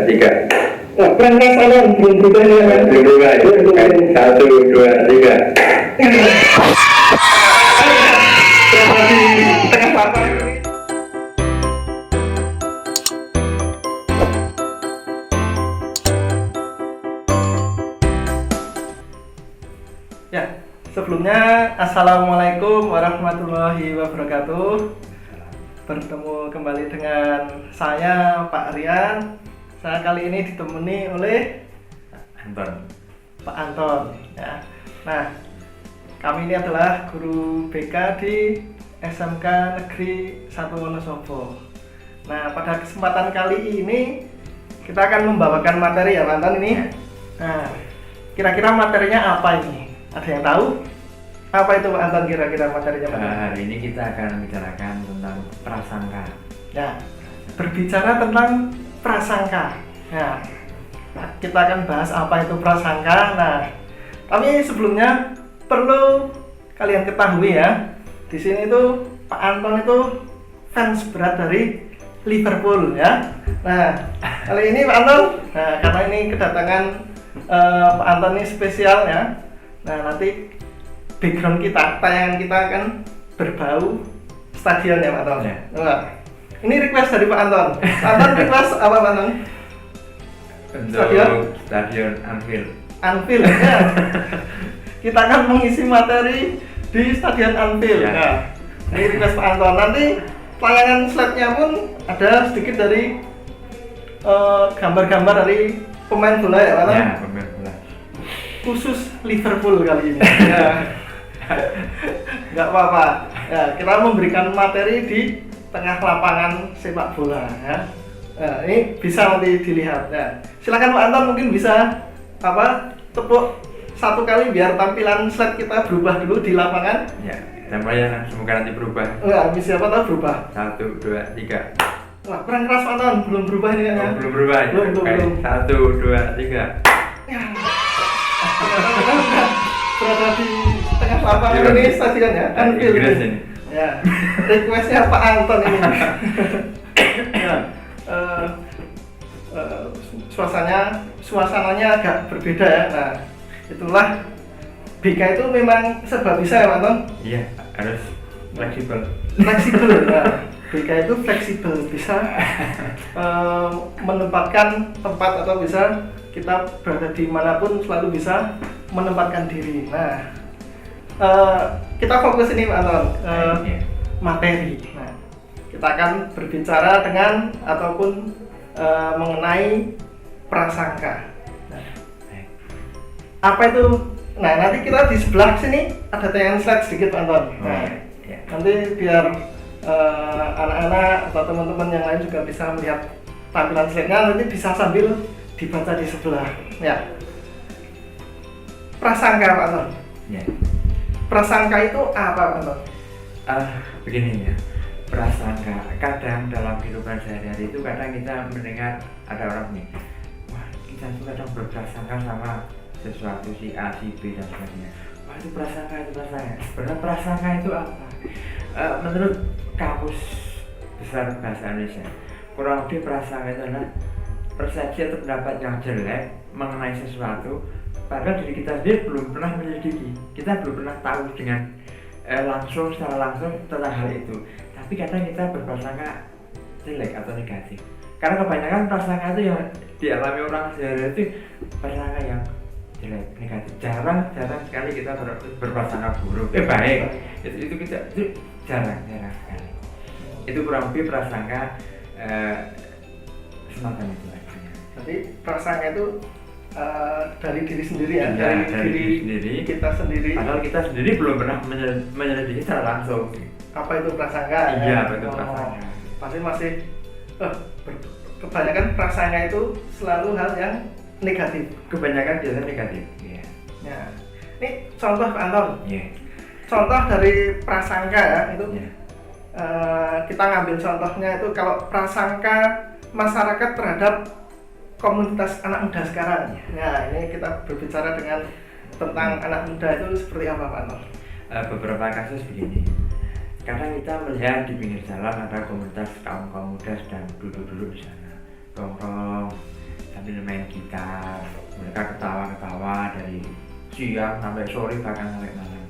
3. Wah, kurang keras Anton, belum berubah ini kan? Belum berubah ya? Kan 1, 2, 3. Berapa di tengah lapangan ini? Ya, sebelumnya Assalamualaikum warahmatullahi wabarakatuh. Bertemu kembali dengan saya Pak Rian. Saya kali ini ditemani oleh Anton. Pak Anton ya. Nah, kami ini adalah guru BK di SMK Negeri 1 Wonosobo. Nah, pada kesempatan kali ini kita akan membawakan materi ya Pak Anton ini. Nah, kira-kira materinya apa ini? Ada yang tahu? Apa itu Pak Anton kira-kira materinya Pak Anton? Hari ini kita akan membicarakan tentang prasangka. Ya, berbicara tentang prasangka. Ya, kita akan bahas apa itu prasangka. Nah, tapi sebelumnya perlu kalian ketahui ya, di sini tuh Pak Anton itu fans berat dari Liverpool ya. Nah, kali ini Pak Anton, nah karena ini kedatangan Pak Anton ini spesial ya. Nah, nanti background kita, tayangan kita akan berbau stadion ya Pak Anton. Ya. Nah, ini request dari Pak Anton. Pak Anton request apa Pak Anton? Untuk Stadion Anfield. Anfield ya. Kita akan mengisi materi di Stadion Anfield. Ya. Nah, ini request Pak Anton. Nanti tayangan slide-nya pun ada sedikit dari gambar-gambar dari pemain bola ya Pak Anton. Ya, pemain bola. Khusus Liverpool kali ini. Ya. Nggak apa-apa. Ya, kita memberikan materi di tengah lapangan sepak bola ya. Nah, ini bisa nanti dilihat ya. Silakan Pak Anton mungkin bisa tepuk satu kali biar tampilan slide kita berubah dulu di lapangan. Ya, tempatnya semoga nanti berubah. Enggak, siapa tahu berubah. 1, 2, 3. Wah, kurang keras Pak Anton, belum berubah ini kan ya. Belum berubah ya? Belum. 1, 2, 3. Ya. Berada di tengah lapangan ini stadion ya, Anfield. Inggris ini. Ya, requestnya Pak Anton ini. Ya, suasananya agak berbeda ya. Nah, itulah BK itu memang serba bisa ya Pak Anton. Iya, harus fleksibel. Fleksibel ya. BK itu fleksibel, bisa menempatkan tempat atau bisa kita berada di manapun selalu bisa menempatkan diri. Nah, kita fokus ini Pak Anton, materi. Nah, kita akan berbicara dengan ataupun mengenai prasangka. Nah, apa itu? Nah, nanti kita di sebelah sini ada tayangan slide sedikit Pak Anton. Nah, nanti biar anak-anak atau teman-teman yang lain juga bisa melihat tampilan slide-nya, nanti bisa sambil dibaca di sebelah. Ya. Prasangka Pak Anton. Ya. Prasangka itu apa Pak Anton? Begini ya, prasangka. Kadang dalam kehidupan sehari-hari itu kadang kita mendengar ada orang nih, wah kita tuh kadang berprasangka sama sesuatu si A, si B dan sebagainya. Wah itu prasangka, itu prasangka. Sebenarnya prasangka itu apa? Menurut kamus besar bahasa Indonesia, kurang lebih prasangka itu adalah persepsi atau pendapat yang jelek mengenai sesuatu, padahal diri kita sendiri belum pernah menyelidiki, kita belum pernah tahu dengan secara langsung tentang hal itu, tapi kadang kita berprasangka jelek atau negatif. Karena kebanyakan prasangka itu yang dialami orang sehari-hari itu prasangka yang jelek, negatif. Jarang sekali kita berprasangka buruk. Baik. Itu jarang sekali. Itu kurang lebih prasangka semacam itu artinya. Jadi prasangka itu dari diri sendiri ya, dari diri sendiri, kita sendiri. Padahal kita sendiri belum pernah menyelidiki secara langsung. Apa itu prasangka? Iya, betul prasangka. Pasti masih kebanyakan prasangka itu selalu hal yang negatif. Kebanyakan biasanya negatif. Iya. Ya. Ini contoh Pak Anton. Iya. Contoh dari prasangka ya itu. Iya. Kita ngambil contohnya itu kalau prasangka masyarakat terhadap komunitas anak muda sekarang. Nah, ini kita berbicara tentang anak muda itu seperti apa Pak Anton? Beberapa kasus begini. Kadang kita melihat di pinggir jalan ada komunitas kaum muda sedang duduk-duduk di sana, nongkrong, gitar, mereka ketawa-ketawa dari siang sampai sore bahkan sampai malam.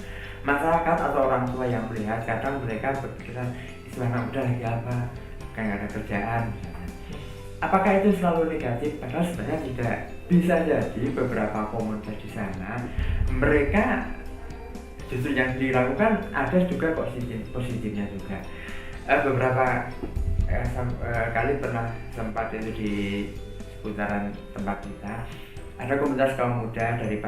Masyarakat atau orang tua yang melihat kadang mereka berpikiran istilahnya udah lagi apa, kayak nggak ada kerjaan misalnya. Apakah itu selalu negatif? Padahal sebenarnya tidak. Bisa jadi beberapa komunitas di sana mereka justru yang dilakukan ada juga positifnya juga. Beberapa kali pernah sempat itu di seputaran tempat kita ada komunitas kaum muda dari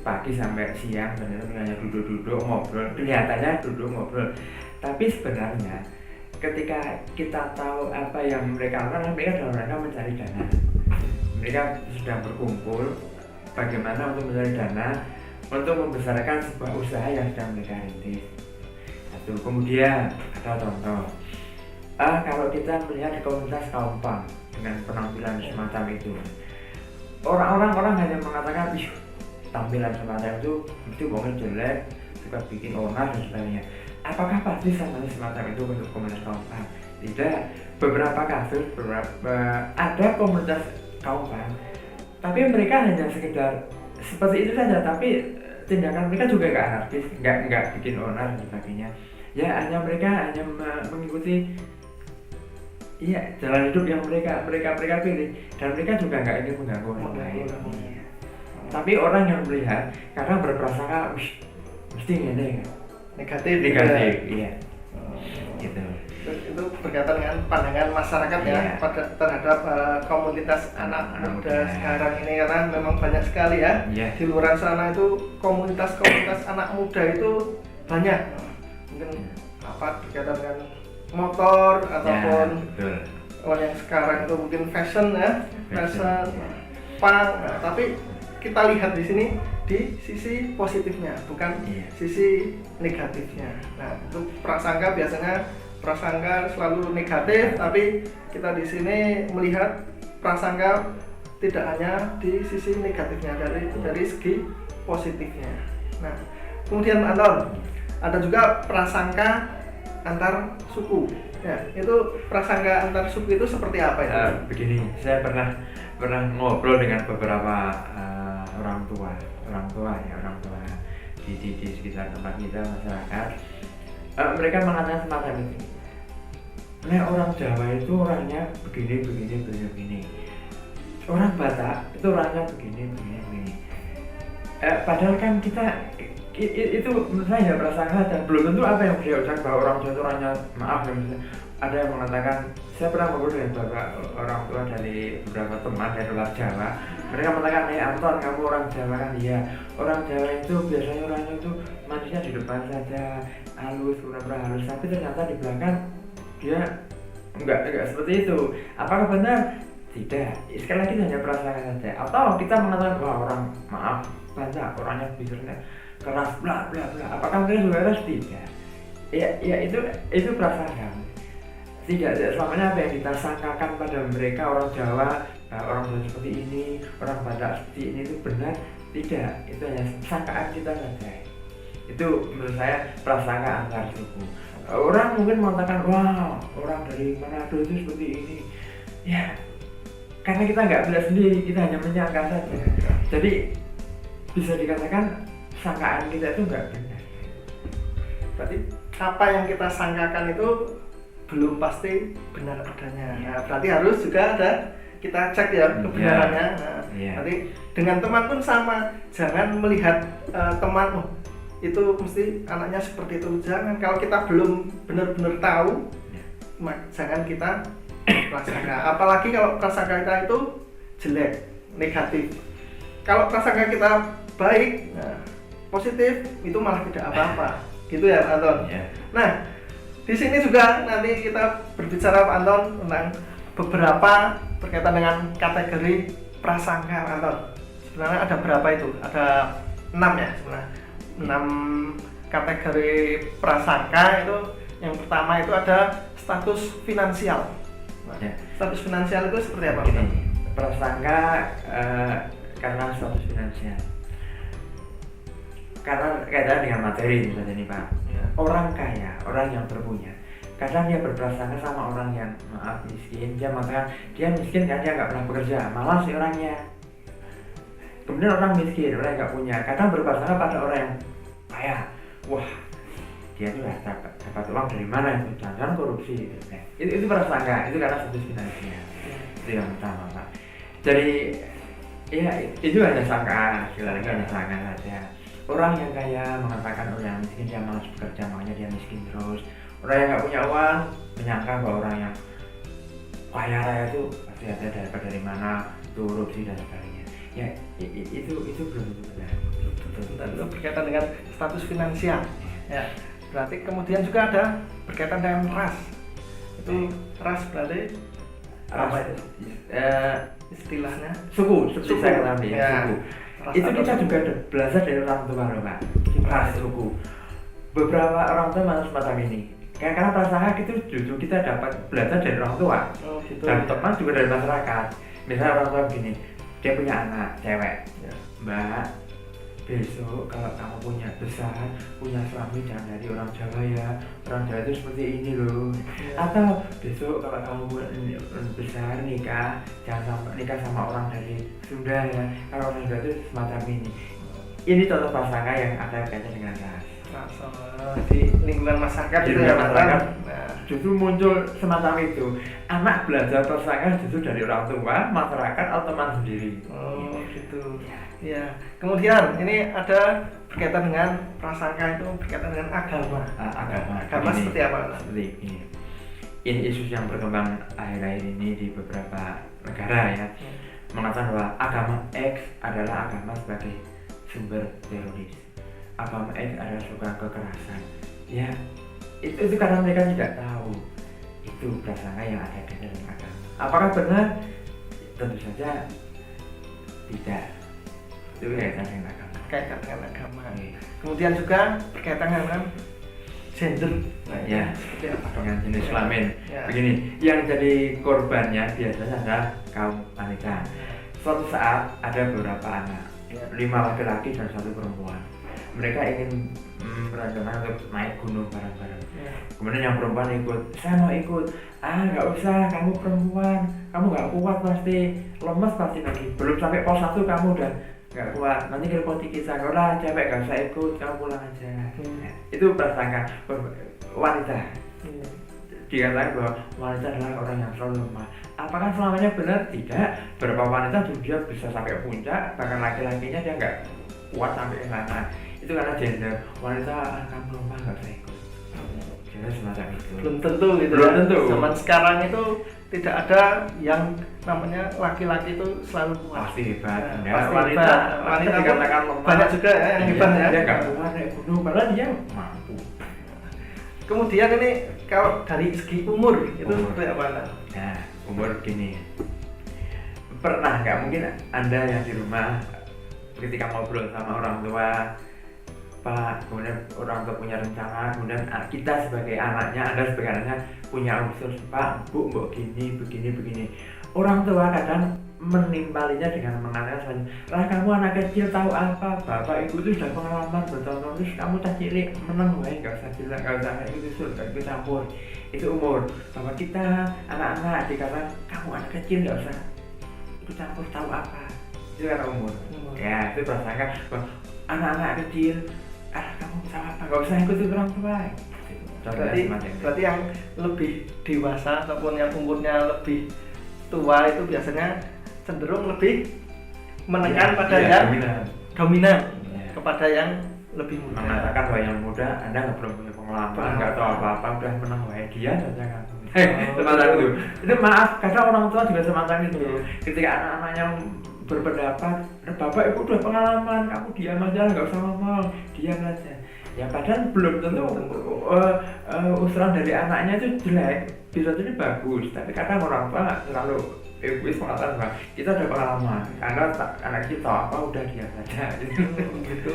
pagi sampai siang benar-benar hanya duduk-duduk ngobrol, kelihatannya duduk ngobrol, tapi sebenarnya ketika kita tahu apa yang mereka lakukan, mereka dalam rangka mencari dana. Mereka sedang berkumpul bagaimana untuk mencari dana untuk membesarkan sebuah usaha yang sedang mereka rintis. Satu, kemudian ada contoh, kalau kita melihat di komunitas kaum pang dengan penampilan semacam itu, orang hanya mengatakan, ih, tampilan semacam itu mesti bohongnya jelek, suka bikin onar dan sebagainya. Apakah pasti sama semacam itu untuk komunitas kaum pang? Tidak. Beberapa kasus, ada komunitas kaum pang, tapi mereka hanya sekedar seperti itu saja, tapi tindakan mereka juga nggak anarkis, nggak bikin onar dan sebagainya. Ya mereka hanya mengikuti jalan hidup yang mereka pilih, dan mereka juga nggak ingin mengganggu orang lain. Tapi orang yang melihat kadang berprasangka, mesti ini negatif, iya. Gitu. Itu berkaitan dengan pandangan masyarakat ya terhadap komunitas anak muda sekarang ini, karena memang banyak sekali ya di luar sana itu komunitas anak muda itu banyak, mungkin berkaitan dengan motor ataupun yang sekarang itu mungkin fashion punk, tapi kita lihat di sini di sisi positifnya, bukan sisi negatifnya. Nah, itu prasangka selalu negatif, tapi kita di sini melihat prasangka tidak hanya di sisi negatifnya, dari segi positifnya. Nah, kemudian Anton, ada juga prasangka antar suku. Ya, itu prasangka antar suku itu seperti apa itu? Begini, saya pernah ngobrol dengan beberapa orang tua di sekitar tempat kita, masyarakat. Mereka mengatakan semacam itu. Nah, orang Jawa itu orangnya begini. Orang Batak itu orangnya begini. Padahal kan kita itu menurut saya prasangka dan belum tentu apa yang beliau ucapkan bahwa orang Jawa itu orangnya maaf ya. Ada yang mengatakan, saya pernah ngobrol dengan beberapa orang tua dari beberapa teman dari luar Jawa. Mereka mengatakan, Anton, kamu orang Jawa kan? Iya. Orang Jawa itu biasanya orangnya itu manusia di depan saja, halus, pura-pura halus, tapi ternyata di belakang dia enggak seperti itu. Apakah benar? Tidak. Sekali lagi hanya prasangka saja. Atau kita mengatakan, wah, orang maaf banyak orangnya bicaranya keras bla bla bla. Apakah mereka juga keras? Tidak. Ya itu prasangka. Tidak selamanya apa yang kita sangkakan pada mereka orang Jawa, orang Jawa seperti ini, orang Batak seperti ini itu benar. Tidak, itu hanya sangkaan kita saja. Itu menurut saya prasangka antar suku. Orang mungkin mengatakan, wah, orang dari Manado itu seperti ini. Ya, karena kita nggak melihat sendiri, kita hanya menyangka saja. Jadi bisa dikatakan sangkaan kita itu nggak benar. Berarti apa yang kita sangkakan itu belum pasti benar adanya. Nah, berarti harus juga ada kita cek ya kebenarannya. Nah, nanti dengan teman pun sama. Jangan melihat teman itu mesti anaknya seperti itu. Jangan, kalau kita belum benar-benar tahu, jangan kita prasangka. Apalagi kalau prasangka kita itu jelek, negatif. Kalau prasangka kita baik, positif, itu malah tidak apa-apa. Gitu ya, Anton. Nah, di sini juga nanti kita berbicara, Pak Anton, tentang beberapa berkaitan dengan kategori prasangka, Anton. Sebenarnya ada berapa itu? Ada 6 ya sebenarnya. 6 kategori prasangka itu. Yang pertama itu ada status finansial. Nah, status finansial itu seperti apa? Prasangka karena status finansial. Karena kaitan dengan materi misalnya nih Pak. Orang kaya, orang yang berpunya, kadang dia berprasangka sama orang yang maaf miskin, dia mengatakan dia miskin kan dia nggak pernah bekerja, malas si orangnya. Kemudian orang miskin, orang yang nggak punya, kadang berprasangka pada orang yang kaya, wah dia tuh dapat uang dari mana itu, jangan korupsi. Itu prasangka, itu karena status finansial. Itu yang pertama Pak. Jadi ya itu hanya sangka, sekali lagi hanya sangka saja. Orang yang kaya mengatakan orang yang miskin dia malas bekerja, makanya dia miskin terus. Orang yang nggak punya uang menyangka bahwa orang yang kaya raya itu pasti ada dapat dari mana, korupsi dan sebagainya. Ya itu belum benar. Itu berkaitan dengan status finansial. Ya. Berarti kemudian juga ada berkaitan dengan ras. Itu ras berarti apa itu? Istilahnya Suku. Saya katakan ya, suku. Itu kita juga belajar dari orang tua loh Pak. Ras suku. Beberapa orang tua malah semacam ini. Karena prasangka itu justru kita dapat belajar dari orang tua. Gitu. Dan teman juga dari masyarakat. Misalnya orang tua begini, dia punya anak cewek. Ya. Mbak, besok kalau kamu punya besar, punya suami jangan dari orang Jawa ya. Orang Jawa itu seperti ini loh. Ya. Atau besok kalau kamu besar nikah, jangan sampai nikah sama orang dari Sunda ya. Kalau orang Jawa itu semacam ini. Ini contoh prasangka yang ada kaitannya dengan ras. Di lingkungan masyarakat Di itu lingkungan masyarakat. Nah, Justru muncul semacam itu. Anak belajar prasangka justru dari orang tua, masyarakat atau teman sendiri. oh gitu. Ya. Kemudian ini ada berkaitan dengan prasangka itu berkaitan dengan agama. Agama Begini, seperti apa? Seperti ini. Ini isu yang berkembang akhir-akhir ini di beberapa negara ya. Mengatakan bahwa agama X adalah agama sebagai sumber teroris. Agama X adalah suka kekerasan. Ya, itu karena mereka tidak tahu itu prasangka yang ada di dalam agama. Apakah benar? Tentu saja tidak. Itu kaitan dengan agama. Kaitan dengan agama. Oke. Kemudian juga berkaitan dengan gender. Nah, Ya, seperti apa? dengan jenis kelamin. Ya. Begini, yang jadi korbannya biasanya adalah kaum wanita. Suatu saat ada beberapa anak, Ya. 5 laki-laki dan 1 perempuan. Mereka ingin berencana untuk naik gunung bareng-bareng. Ya. Kemudian yang perempuan ikut, saya mau ikut. Nggak usah, kamu perempuan, kamu nggak kuat pasti, lemes pasti nanti. Belum sampai pos 1 kamu udah nggak kuat, nanti keripoti kita. Kalau cewek nggak usah ikut, kamu pulang aja. Nah, itu prasangka wanita. Dikatakan bahwa wanita adalah orang yang selalu lemah. Apakah selamanya benar? Tidak. Beberapa wanita dia bisa sampai puncak, bahkan laki-lakinya dia nggak kuat sampai ke sana. Itu karena gender. Wanita kamu lemah nggak usah ikut. Jadi semacam itu. Belum tentu gitu. Belum ya. tentu. Zaman sekarang itu tidak ada yang namanya laki-laki itu selalu kuat. Pasti hebat. Ya, Ya, pasti wanita hebat. wanita Wanita dikatakan lemah. banyak juga ya yang hebat ya. Dia nggak kuat naik gunung, padahal dia mampu. Kemudian ini kalau dari segi umur itu Umur. seperti apa? Nah, umur gini. Pernah nggak mungkin Anda yang di rumah ketika ngobrol sama orang tua, Pak, kemudian orang tua punya rencana, kemudian kita sebagai anaknya, Anda sebagai anaknya punya usul, Pak, Bu, gini, begini. Orang tua kadang menimpalinya dengan mengatakan, lah kamu anak kecil tahu apa, bapak ibu itu sudah pengalaman bertahun-tahun, terus kamu tak cilik menang, nggak usah bilang, nggak usah ikut usul, nggak ikut campur. Itu umur. Bahwa kita anak-anak dikatakan kamu anak kecil nggak usah ikut campur, tahu apa. Itu karena umur. Ya, itu prasangka bahwa anak-anak kecil, kamu tahu apa, nggak usah ikut orang tua. Berarti yang lebih dewasa ataupun yang umurnya lebih tua itu biasanya cenderung lebih menekan pada yang dominan Ya. kepada yang lebih muda. Mengatakan bahwa yang muda Anda nggak belum punya pengalaman, nggak tahu apa-apa, udah menang wae dia saja kamu. Semacam itu. Itu maaf, kadang orang tua juga semacam itu. Ketika anak-anaknya berpendapat, bapak ibu udah pengalaman, kamu diam aja, nggak usah ngomong, diam aja. Ya padahal belum tentu usulan dari anaknya itu jelek, bisa jadi bagus, tapi kadang orang tua terlalu egois mengatakan bahwa kita ada pengalaman, anak kita apa udah diam saja. Gitu.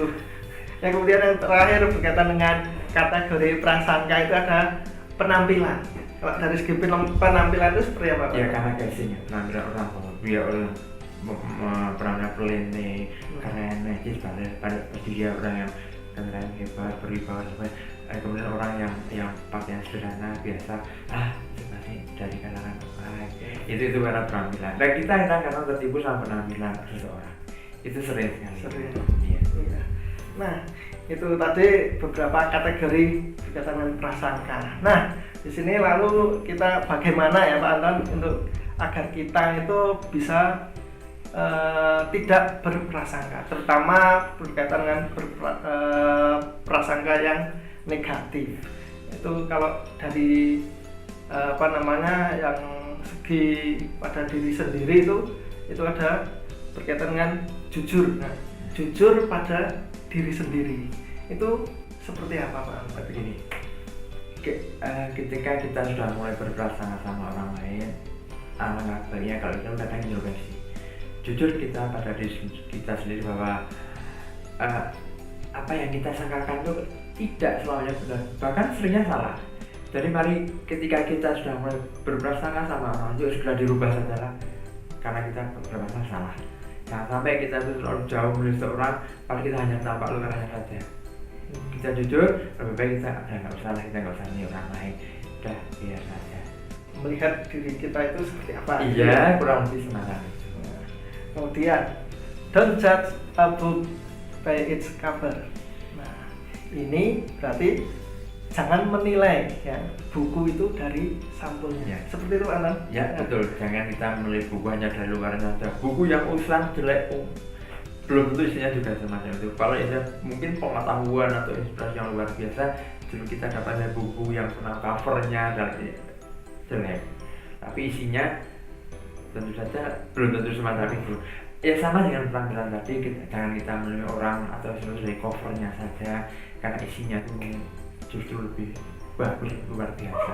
Yang kemudian yang terakhir berkaitan dengan kategori prasangka itu ada penampilan. Kalau dari segi penampilan itu seperti apa? Ya karena casingnya, penampilan orang bahwa dia orang perannya pelene, keren, najis, pada dia orang yang keren, hebat, berwibawa, kemudian orang yang pakaian sederhana biasa, itu pasti dari kalangan baik. Itu karena penampilan. Dan kita karena tertipu sama penampilan seseorang. Itu sering sekali. Iya. Nah, itu tadi beberapa kategori berkaitan dengan prasangka. Nah, di sini lalu kita bagaimana ya Pak Anton untuk agar kita itu bisa tidak berprasangka, terutama berkaitan dengan prasangka yang negatif. Itu kalau dari yang segi pada diri sendiri itu ada berkaitan dengan jujur. Nah, jujur pada diri sendiri itu seperti apa Pak? Begini, ketika kita sudah mulai berprasangka sama orang lain, alangkah baiknya kalau kita kadang introspeksi, jujur kita pada diri kita sendiri bahwa apa yang kita sangkakan itu tidak selamanya benar, bahkan seringnya salah. Jadi mari ketika kita sudah mulai berprasangka sama orang itu segera dirubah saja, karena kita berprasangka salah. Jangan sampai kita itu terlalu jauh melihat seorang, padahal kita hanya tampak luarnya saja. Kita jujur, lebih baik kita nggak usah lah, kita nggak usah nih orang lain, udah biar saja. Melihat diri kita itu seperti apa? Iya, kurang lebih semacam itu. Kemudian, don't judge a book by its cover. Nah, ini berarti jangan menilai ya buku itu dari sampulnya. Ya. Seperti itu Anton? Ya, betul. Jangan kita menilai buku hanya dari luarnya saja. Buku yang usang jelek, belum tentu isinya juga semacam itu. Kalau isinya mungkin pengetahuan atau inspirasi yang luar biasa, jadi kita dapatnya buku yang pernah covernya jelek, tapi isinya tentu saja belum tentu semacam itu. Ya sama dengan penampilan tadi, jangan kita menilai orang atau sesuatu dari covernya saja, karena isinya itu justru lebih bagus, luar biasa.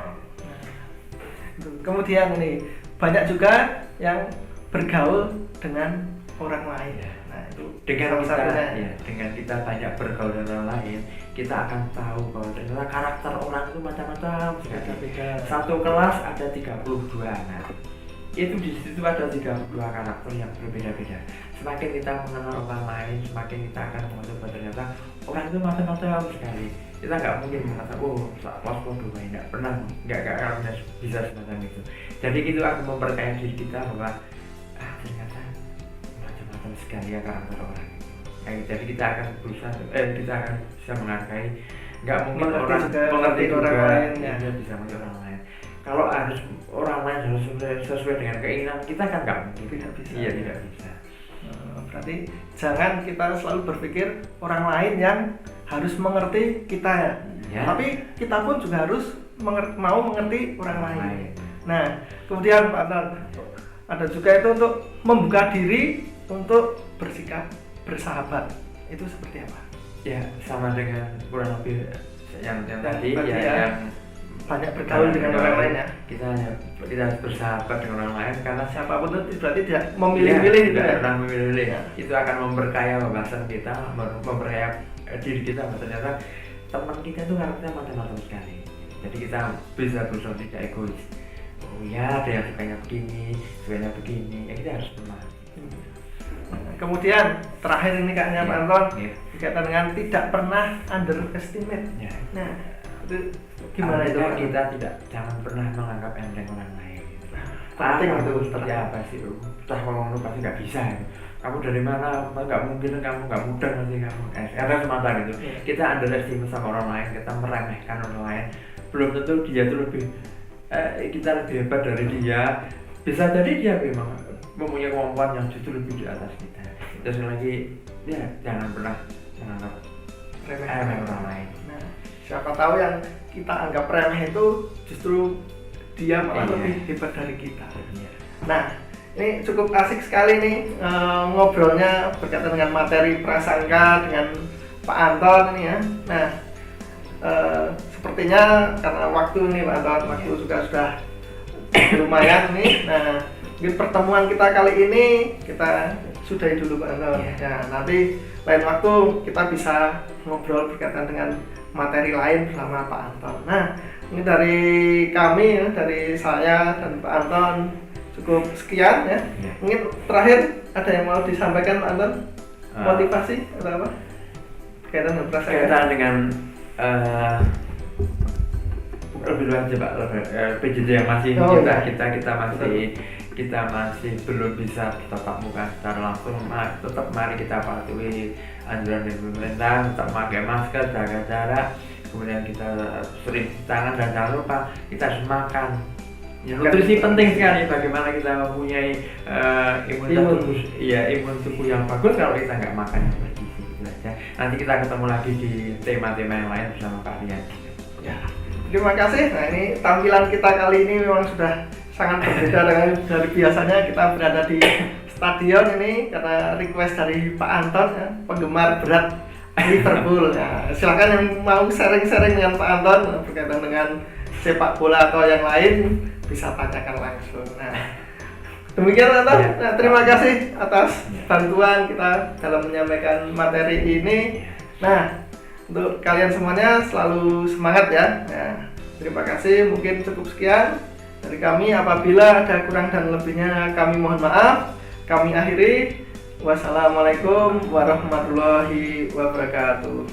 Kemudian ini banyak juga yang bergaul dengan orang lain. Nah, itu dengan kita banyak bergaul dengan orang lain, kita akan tahu bahwa ternyata karakter orang itu macam-macam. Satu kelas ada 32 anak. Itu di situ ada 32 karakter yang berbeda-beda. Semakin kita mengenal orang lain, semakin kita akan mengetahui bahwa ternyata orang itu macam-macam sekali. Kita nggak mungkin mengatakan, kelas bodoh, nggak pernah, nggak bisa semacam itu. Jadi itu akan memperkaya diri kita bahwa ternyata macam-macam sekali ya karakter orang. Jadi kita akan berusaha, kita akan bisa menghargai. Nggak mungkin orang mengerti orang lain, dia bisa mengerti orang lain. Kalau harus orang lain harus sesuai dengan keinginan kita kan nggak mungkin. Tidak bisa. Iya, tidak bisa. Berarti jangan kita selalu berpikir orang lain yang harus mengerti kita ya. Tapi kita pun juga harus mau mengerti orang lain. Nah, kemudian Pak Anton, ada juga itu untuk membuka diri untuk bersikap bersahabat. Itu seperti apa? Ya, sama dengan kurang lebih yang tadi ya, yang banyak bergaul dengan orang lain ya. Kita harus bersahabat dengan orang lain karena siapapun itu berarti tidak memilih-milih gitu ya. Orang memilih ya. Itu akan memperkaya wawasan kita, memperkaya diri kita. Ternyata teman kita itu karakternya macam-macam sekali. Jadi kita bisa berusaha tidak egois. Oh ya, ada yang sukanya begini, ya kita harus memahami. Kemudian terakhir ini kayaknya Pak Anton, berkaitan dengan tidak pernah underestimate. Nah, itu gimana itu? Jangan pernah menganggap enteng orang lain. Penting itu seperti apa sih? Entah ngomong lu pasti nggak bisa. Kamu dari mana? Nggak mungkin, kamu nggak mudah nanti kamu. Ada semacam itu. Kita underestimate sama orang lain, kita meremehkan orang lain. Belum tentu dia tuh kita lebih hebat dari dia. Bisa jadi dia memang mempunyai kemampuan yang justru lebih di atas kita. Terus lagi, ya jangan pernah menganggap remeh orang lain. Nah, siapa tahu yang kita anggap remeh itu justru dia malah lebih hebat dari kita. Nah, ini cukup asik sekali nih ngobrolnya berkaitan dengan materi prasangka dengan Pak Anton ini ya. Nah, sepertinya karena waktu nih Pak Anton, waktu juga sudah lumayan nih. Nah, mungkin pertemuan kita kali ini kita sudahi dulu Pak Anton. Ya, nanti lain waktu kita bisa ngobrol berkaitan dengan materi lain bersama Pak Anton. Nah, ini dari kami ya, dari saya dan Pak Anton cukup sekian ya. Mungkin terakhir ada yang mau disampaikan Pak Anton? Motivasi atau apa? Berkaitan dengan lebih luas aja Pak, PJJ yang masih kita masih belum bisa tatap muka secara langsung, tetap mari kita patuhi anjuran dari pemerintah, tetap pakai masker, jaga jarak, kemudian kita sering cuci tangan, dan jangan lupa kita harus makan. Ya, nutrisi penting sekali. Bagaimana kita mempunyai imun tubuh yang bagus kalau kita nggak makan yang bergizi, gitu aja. Nanti kita ketemu lagi di tema-tema yang lain bersama Pak Rian. Ya, terima kasih. Nah, ini tampilan kita kali ini memang sudah sangat berbeda dengan dari biasanya. Kita berada di stadion ini karena request dari Pak Anton, ya, penggemar berat Liverpool. Ya, silakan yang mau sharing-sharing dengan Pak Anton berkaitan dengan sepak bola atau yang lain bisa tanyakan langsung. Nah, demikian Anton. Nah, terima kasih atas bantuan kita dalam menyampaikan materi ini. Nah, untuk kalian semuanya selalu semangat ya. Nah, terima kasih. Mungkin cukup sekian dari kami. Apabila ada kurang dan lebihnya kami mohon maaf. Kami akhiri. Wassalamualaikum warahmatullahi wabarakatuh.